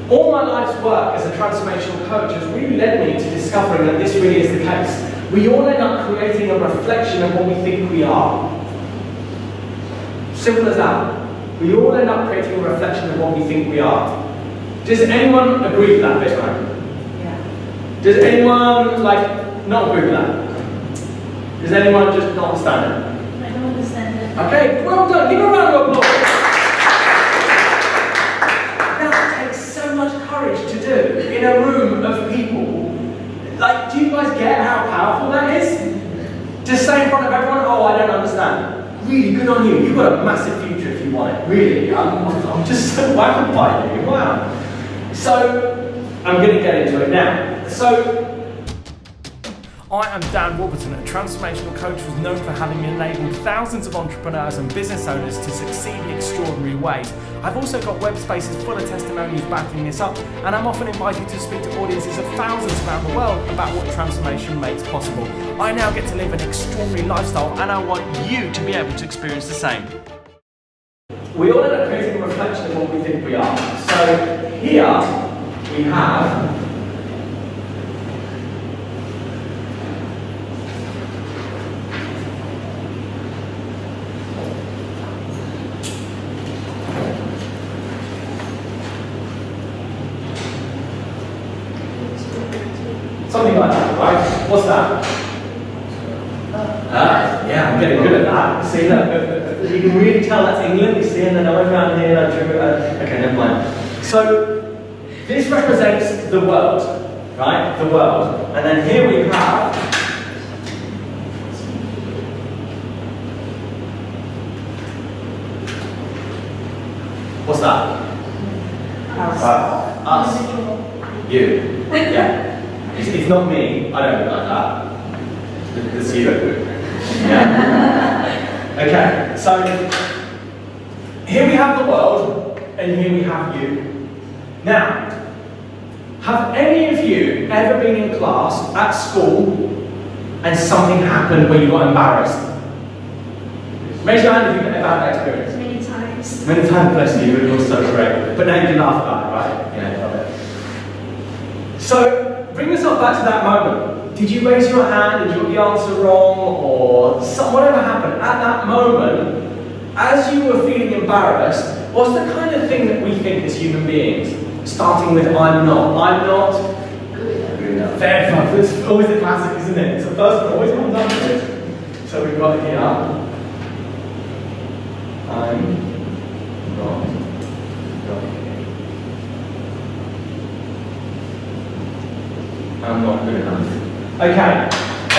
All my life's work as a transformational coach has really led me to discovering that this really is the case. We all end up creating a reflection of what we think we are. Simple as that. We all end up creating a reflection of what we think we are. Does anyone agree with that bit, right? Yeah. Does anyone, not agree with that? Does anyone just not understand it? I don't understand it. Okay, well done. Give a round of applause. That takes so much courage to do in a room of people. Do you guys get how powerful that is? To say in front of everyone, oh, I don't understand. Really good on you. You've got a massive future if you want it. Really. I'm just so wowed by you. Wow. So, I'm going to get into it now. So, I am Dan Warburton, a transformational coach who's known for having enabled thousands of entrepreneurs and business owners to succeed in extraordinary ways. I've also got web spaces full of testimonials backing this up, and I'm often invited to speak to audiences of thousands around the world about what transformation makes possible. I now get to live an extraordinary lifestyle, and I want you to be able to experience the same. We all end up creating a reflection of what we think we are. So here we have something like that, right? What's that? Yeah, I'm getting good at that. See that? You can really tell that's England. You see, and then I went around here and I drew it. Okay, never mind. So, this represents the world, right? The world. And then here we have what's that? Us. You. Yeah. It's not me. I don't look like that. It's you. Yeah. Okay. So here we have the world, and here we have you. Now, have any of you ever been in class at school and something happened where you got embarrassed? Raise your hand if you've ever had that experience. Many times. Many times, bless you. It was so great. But now you can laugh about it, right? Yeah, love it. So. Bring yourself back to that moment. Did you raise your hand and you got the answer wrong, or whatever happened? At that moment, as you were feeling embarrassed, what's the kind of thing that we think as human beings? Starting with I'm not good enough. Fair enough. It's always the classic, isn't it? It's the first one always comes up to it. So we've got here, I'm not good. I'm not good enough. Okay,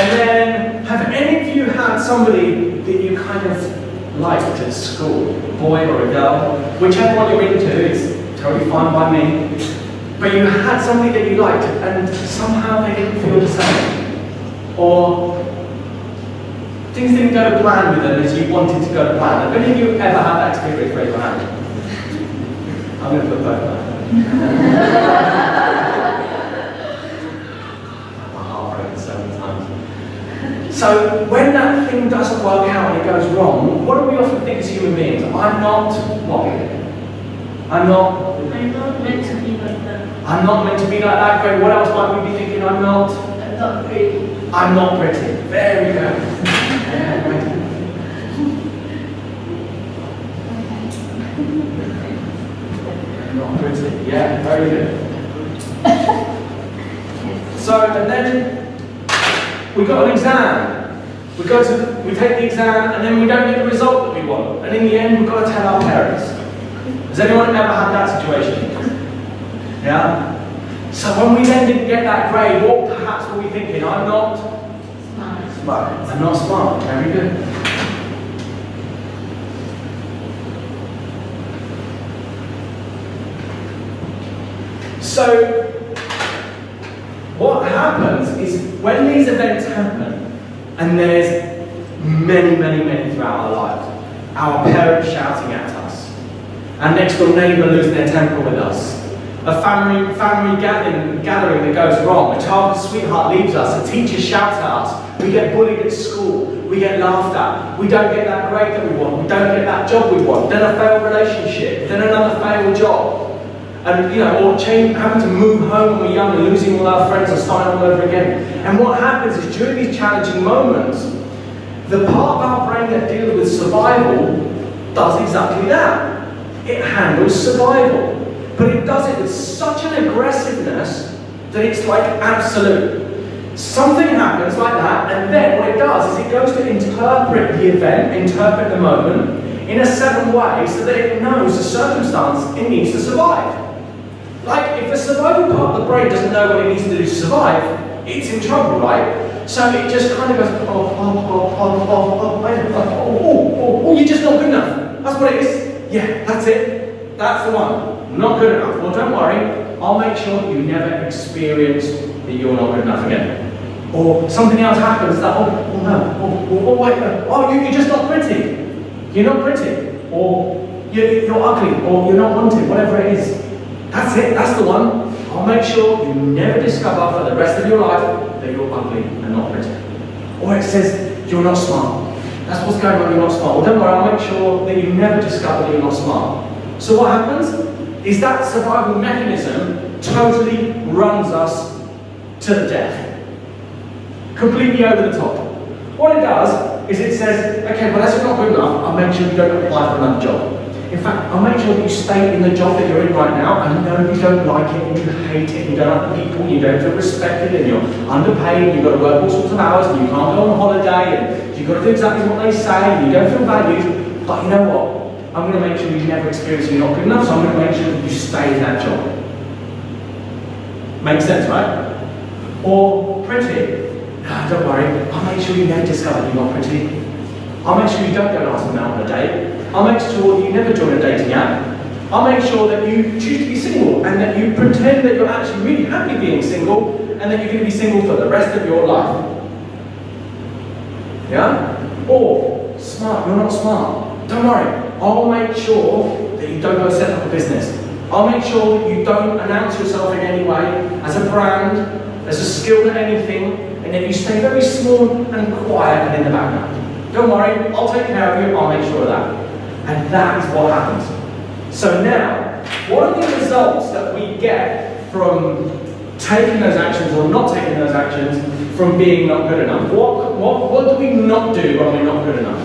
and then have any of you had somebody that you kind of liked at school? A boy or a girl? Whichever one you're into is totally fine by me. But you had somebody that you liked and somehow they didn't feel the same. Or things didn't go to plan with them as you wanted to go to plan. Have any of you ever had that experience? Raise your hand. I'm going to put both hands. So when that thing doesn't work out and it goes wrong, what do we often think as human beings? I'm not what? I'm not meant to be like that. I'm not meant to be like that. Great. What else might we be thinking? I'm not pretty. I'm not pretty. Very good. Not pretty. Yeah, very good. So and then we got an exam. We take the exam and then we don't get the result that we want. And in the end, we've got to tell our parents. Has anyone ever had that situation? Yeah? So when we then didn't get that grade, what perhaps were we thinking? I'm not smart. I'm not smart. Very good. So what happens is when these events happen, and there's many throughout our lives, our parents shouting at us, our next door neighbour losing their temper with us, a family gathering that goes wrong, a childhood sweetheart leaves us, a teacher shouts at us, we get bullied at school, we get laughed at, we don't get that grade that we want, we don't get that job we want, then a failed relationship, then another failed job. and or having to move home when we're young and losing all our friends and starting all over again. And what happens is during these challenging moments, the part of our brain that deals with survival does exactly that. It handles survival. But it does it with such an aggressiveness that it's like absolute. Something happens like that, and then what it does is it goes to interpret the event, interpret the moment, in a certain way so that it knows the circumstance it needs to survive. Like, if the survival part of the brain doesn't know what it needs to do to survive, it's in trouble, right? So it just kind of goes, you're just not good enough. That's what it is. Yeah, that's it. That's the one. Not good enough. Well, don't worry. I'll make sure you never experience that you're not good enough again. Or something else happens that, you're just not pretty. You're not pretty. Or you're ugly. Or you're not wanted. Whatever it is. That's it. That's the one. I'll make sure you never discover for the rest of your life that you're ugly and not pretty. Or it says you're not smart. That's what's going on, you're not smart. Well, don't worry, I'll make sure that you never discover that you're not smart. So what happens is that survival mechanism totally runs us to the death. Completely over the top. What it does is it says, okay, well, that's not good enough, I'll make sure you don't apply for another job. In fact, I'll make sure that you stay in the job that you're in right now. I know you don't like it, and you hate it, and you don't like the people, you don't feel respected, and you're underpaid, and you've got to work all sorts of hours, and you can't go on holiday, and you've got to do exactly what they say, and you don't feel valued. But you know what? I'm going to make sure you never experience you're not good enough, so I'm going to make sure that you stay in that job. Makes sense, right? Or pretty. No, don't worry. I'll make sure you never discover you're not pretty. I'll make sure you don't go and ask them out on a date. I'll make sure that you never join a dating app. I'll make sure that you choose to be single and that you pretend that you're actually really happy being single and that you're going to be single for the rest of your life. Yeah? Or, smart, you're not smart. Don't worry. I'll make sure that you don't go set up a business. I'll make sure that you don't announce yourself in any way as a brand, as a skill at anything, and that you stay very small and quiet and in the background. Don't worry, I'll take care of you, I'll make sure of that. And that is what happens. So now, what are the results that we get from taking those actions or not taking those actions from being not good enough? What do we not do when we're not good enough?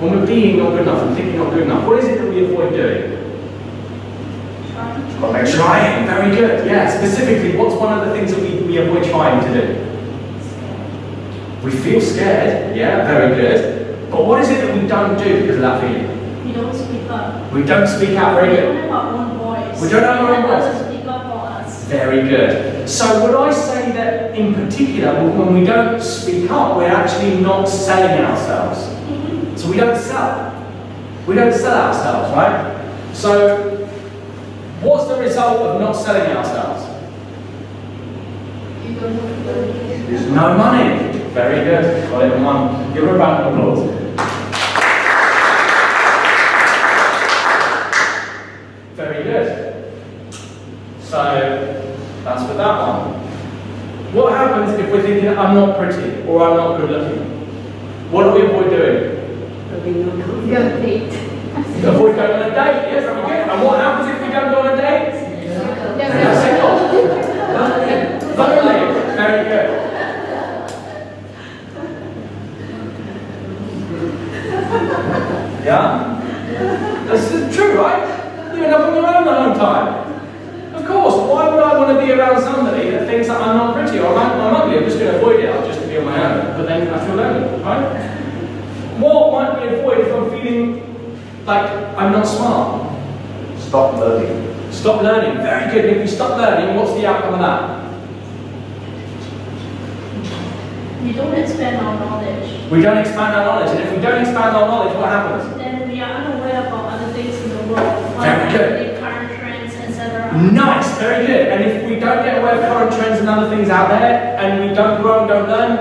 When we're being not good enough and thinking not good enough, what is it that we avoid doing? Trying. Very good. Yeah, specifically, what's one of the things that we avoid trying to do? We feel scared. Yeah, very good. But what is it that we don't do because of that feeling? We don't speak up. We don't speak out. Very good. We don't have our own voice. We don't have our own voice. Speak up for us. Very good. So would I say that in particular, when we don't speak up, we're actually not selling ourselves. So we don't sell. We don't sell ourselves, right? So what's the result of not selling ourselves? There's no money. Very good. Got it in one. Give her a round of applause. Very good. So that's for that one. What happens if we're thinking, I'm not pretty or I'm not good looking? What do we avoid doing? Avoid going on a date, yes, very good. And what happens if we don't go on a date? Lonely. Very good. Yeah? That's true, right? You end up on your own the whole time. Of course, why would I want to be around somebody that thinks that I'm not pretty or I'm ugly? I'm just going to avoid it, I'll just be on my own. But then I feel lonely, right? What might we avoid if I'm feeling like I'm not smart? Stop learning. Stop learning, very good. If we stop learning, what's the outcome of that? We don't expand our knowledge. We don't expand our knowledge, and if we don't expand our knowledge, what happens? Then we are unaware about other things in the world. Very good. The current trends, etc. Nice, very good. And if we don't get aware of current trends and other things out there, and we don't grow and don't learn,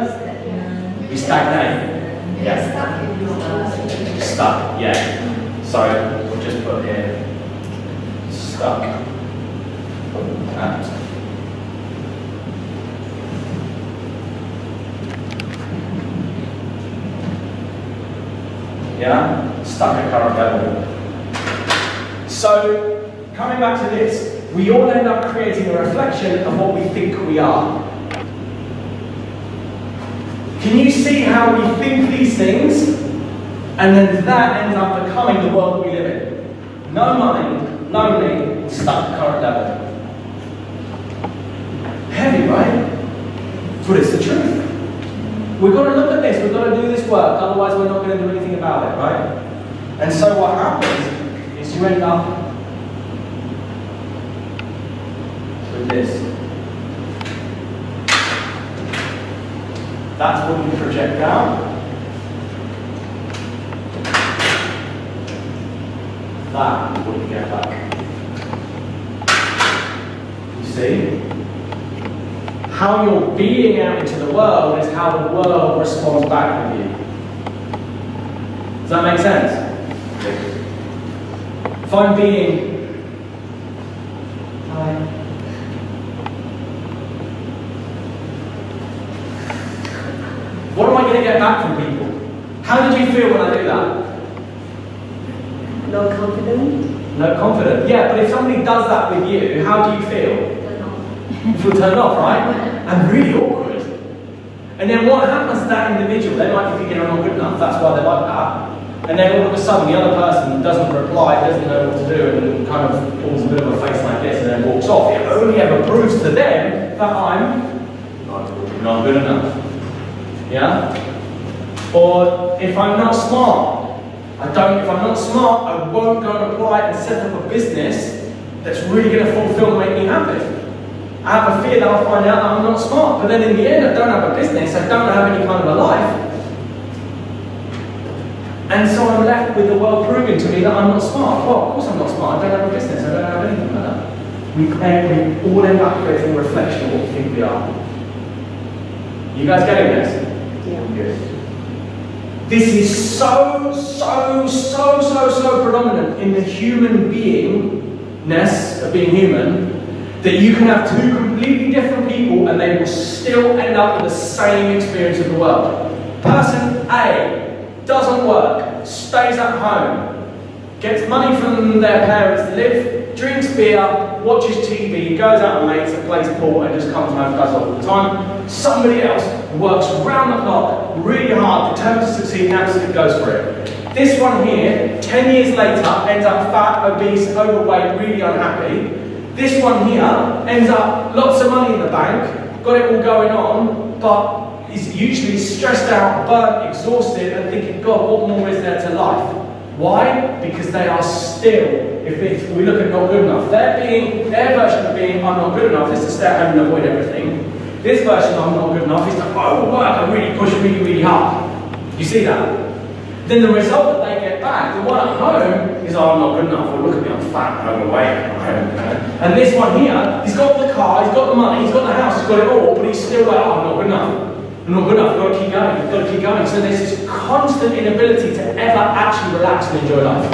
we stagnate. Yeah. Stuck, yeah. So we'll just put here, stuck at. Yeah, stuck at current level. So, coming back to this, we all end up creating a reflection of what we think we are. Can you see how we think these things, and then that ends up becoming the world that we live in? No money, lonely, stuck at current level. Heavy, right? But it's the truth. We've got to look at this, we've got to do this work, otherwise we're not going to do anything about it, right? And so what happens is you end up with this. That's what you project out. That is what you get back. You see? How you're being out into the world is how the world responds back with you. Does that make sense? If I'm being... Hi. What am I going to get back from people? How did you feel when I do that? No confidence. No confidence. Yeah, but if somebody does that with you, how do you feel? You feel turned off, right? And really awkward. And then what happens to that individual? They might be thinking, I'm not good enough, that's why they like that. And then all of a sudden the other person doesn't reply, doesn't know what to do, and kind of pulls a bit of a face like this and then walks off. It only ever proves to them that I'm not good enough. Yeah? Or if I'm not smart, if I'm not smart, I won't go and apply and set up a business that's really going to fulfill and make me happy. I have a fear that I'll find out that I'm not smart, but then in the end I don't have a business, I don't have any kind of a life. And so I'm left with the world proving to me that I'm not smart. Well, of course I'm not smart, I don't have a business, I don't have anything like that. We all end up creating a reflection of what we think we are. You guys getting this? Yeah. Yes. This is so predominant in the human beingness of being human that you can have two completely different people and they will still end up with the same experience of the world. Person A doesn't work, stays at home, gets money from their parents to live, drinks beer, watches TV, goes out with mates and plays pool and just comes home, does all the time. Somebody else works round the clock, really hard, determined to succeed and absolutely goes for it. This one here, 10 years later, ends up fat, obese, overweight, really unhappy. This one here ends up lots of money in the bank, got it all going on, but is usually stressed out, burnt, exhausted, and thinking, God, what more is there to life? Why? Because they are still, if we look at not good enough, their version of being I'm not good enough is to stay at home and avoid everything. This version of I'm not good enough is to overwork and really push really hard. You see that? Then the result that they get back, the one at home, is I'm not good enough, or look at me, I'm fat and overweight. And this one here, he's got the car, he's got the money, he's got the house, he's got it all, but he's still like, I'm not good enough. I'm not good enough, I've got to keep going, I've got to keep going. So there's this constant inability to ever actually relax and enjoy life.